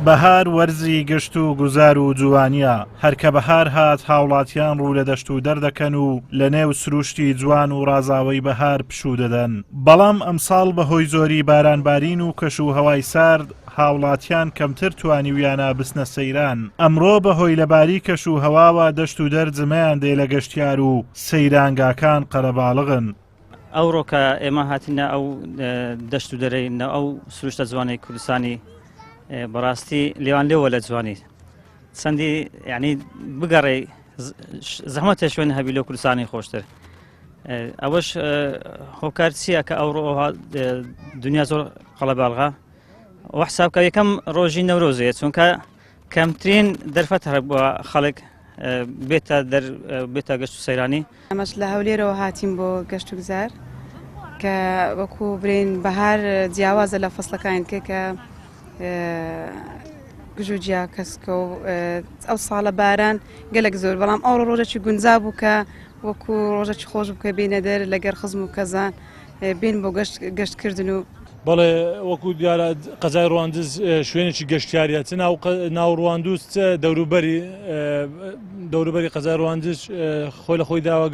بەهار وەرزی گشت و گوزار و جوانیە، هەرکە بەهار هات هاوڵاتیان ڕوو لە دەشت و دەردەکەن و لە نێو سروشتی جوان و ڕازاوەی بەهار پشوو دەدەن. بەڵام ئەمساڵ بەهۆی زۆری بارانبارین و کەش و هەوای سارد هاوڵاتیان کەمتر توانیویانە بچنە سەیران. ئەمڕۆ بەهۆی لەباری کەش و هەواوە دەشت و دەرجمەیان دێ لە گەشتیار و سەیرانگاکان قەرەباڵغن. ئەوڕۆ کە ئێمە هاتینە ئەو دەشت و دەرەی ئەو سروشتە جوانەی کوردستانی بەڕاستی لێوان لێوە لە جوانی چەندی یعنی بگەڕێ زەحمەتە شوێن هەبی لە کوردستانی خۆشتر. ئەوەش هۆکار چییە کە ئەوڕۆ دنیا زۆر قەڵەباڵغا وە حسابکە یەکەم ڕۆژی نەورۆزەیە چونکە کەمترین دەرفەت هەر بووە خەڵک بێتە گەشت و سەیرانی. ئەمەش لە هەولێرەوە هاتیم بۆ گەشت و گوزار کە وەکو برین بەهار جیاوازە لە فەسڵەکان کە گژوجیا کەسکە و ئەو ساڵە باران گەلێک زۆر بەڵام ئەو ڕۆژێکی گونجا بوو کە وەکو ڕۆژێکی خۆش بکە بینە دەر لەگەر خزم و کەزان بین بۆ گەشتکردن و بەڵێ وەکو دیارە قەزای ڕواندز شوێنێکی گەشتیاریە چ ناو ڕواندوس دەوروبەری قەزای ڕواندز خۆی لە خۆی داوە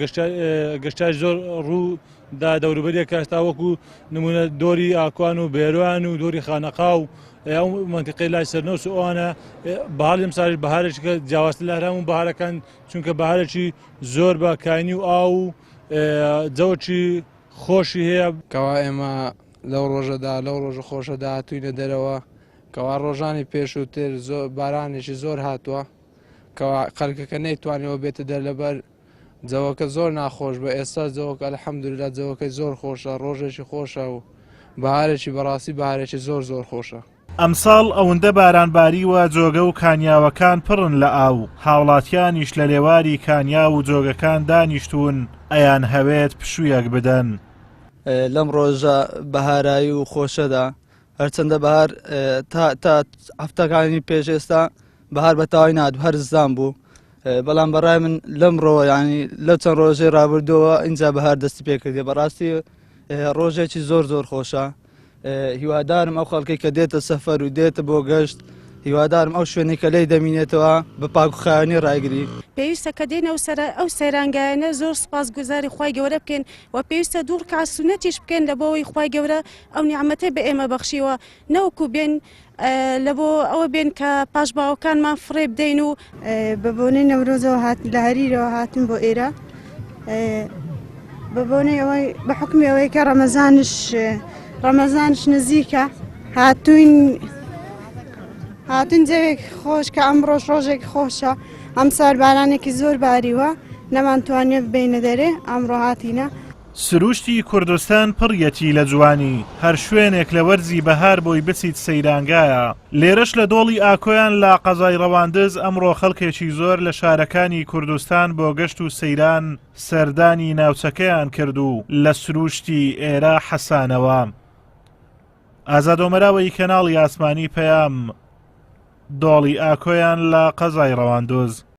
گەشتار زۆر ڕوو دا دەوروبەریە کاستا وەکو نمونە دۆری ئاکوان و بێروان و دۆری خانەقا و ئەو منتیقەی لای سەرنەوس ئەوانە بەهار لەم ساڵی بەهارێکی کە جیاوازتر لە هەرهەموو بەهارەکان چونکە بەهارێکی زۆر بە کاینی و ئاو و جەوەکی خۆشی هەیە کەوا ئێمە لەو ڕۆژەدا لەو ڕۆژە خۆشەدا هاتووینە دەرەوە کەوا ڕۆژانی پێشووتر بارانێکی زۆر هاتووە کەوا خەڵکەکە نەیتوانێەوە بێتە دەر لەبەر جەوەکە زۆر ناخۆش بە ئێستا جەوەکە الحەمدوللا جەوەکەی زۆر خۆشە ڕۆژێکی خۆشە و بەهارێکی بەڕاستی بەهارێکی زۆر زۆر خۆشە. ئەمساڵ ئەوەندە بارانباری وە جۆگە و کانیاوەکان پڕن لە ئاو هاوڵاتیانیش لە لێواری کانیا و جۆگەکان دانیشتون ئەیان هەوێت پشوویەک بدەن. لەم ڕۆژە بەهارایی و خۆشەدا هەرچەندە بەهار تا هەفتەکانی پێش ئێستا بەهار بەتاوای نات هەر زستان بوو بەڵام بەڕای من لەمڕۆ ینی لەو چەند ڕۆژەی ڕابردووە اینجا بەهار دەستی پێکردی بەڕاستی ڕۆژێکی زۆر زۆر خۆشە. هیوادارم ئەو خەڵکی کە دێتە سەفەر و دێتە بۆ گەشت هیوادارم ئەو شوێنی کە لێی دەمینێتەوە بە پاکوخایەنی ڕایگری. پێویستە کە دێنە ئەو سەیرانگایانە زۆر سوپاسگوزاری خوای گەورە بکەین و پێویستە دوور کە سونەتیش بکەین لە بۆەوەی خوای گەورە ئەو نیعمەتەی بە ئێمە بەخشیوە نەوەکو بێن لە بۆ ئەوە بێن کە پاش باوەکانمان فڕێ بدەین و بە بۆنەی نەورۆزەوە لە هەریرەوە هاتن بۆ ئێرە بە بۆنەی ئەوەی بە حکمی ئەوەی کە ڕەمەزانش نزیکە هاتون جەوێک خۆش کە ئەمڕۆژ ڕۆژێک خۆشە ئەمسار بارانێکی زۆر باریوە نەمانتوانێت ببینە دەرێ ئەمڕۆ هاتینە. سروشتی کوردستان پڕیەتی لە جوانی هەر شوێنێک لە وەرزی بەهار بۆی بچیت سەیرانگایە. لێرەش لە دۆڵی ئاکۆیان لە قەزای ڕەواندز ئەمڕۆ خەڵکێکی زۆر لە شارەکانی کوردستان بۆ گەشت و سەیران سەردانی ناوچەکەیان کرد و لە سروشتی ئێرە حەسانەوە. ئازادۆمەراوەی کەناڵی ئاسمانی پەیام دۆڵی ئاکۆیان لە قەزای ڕەواندز.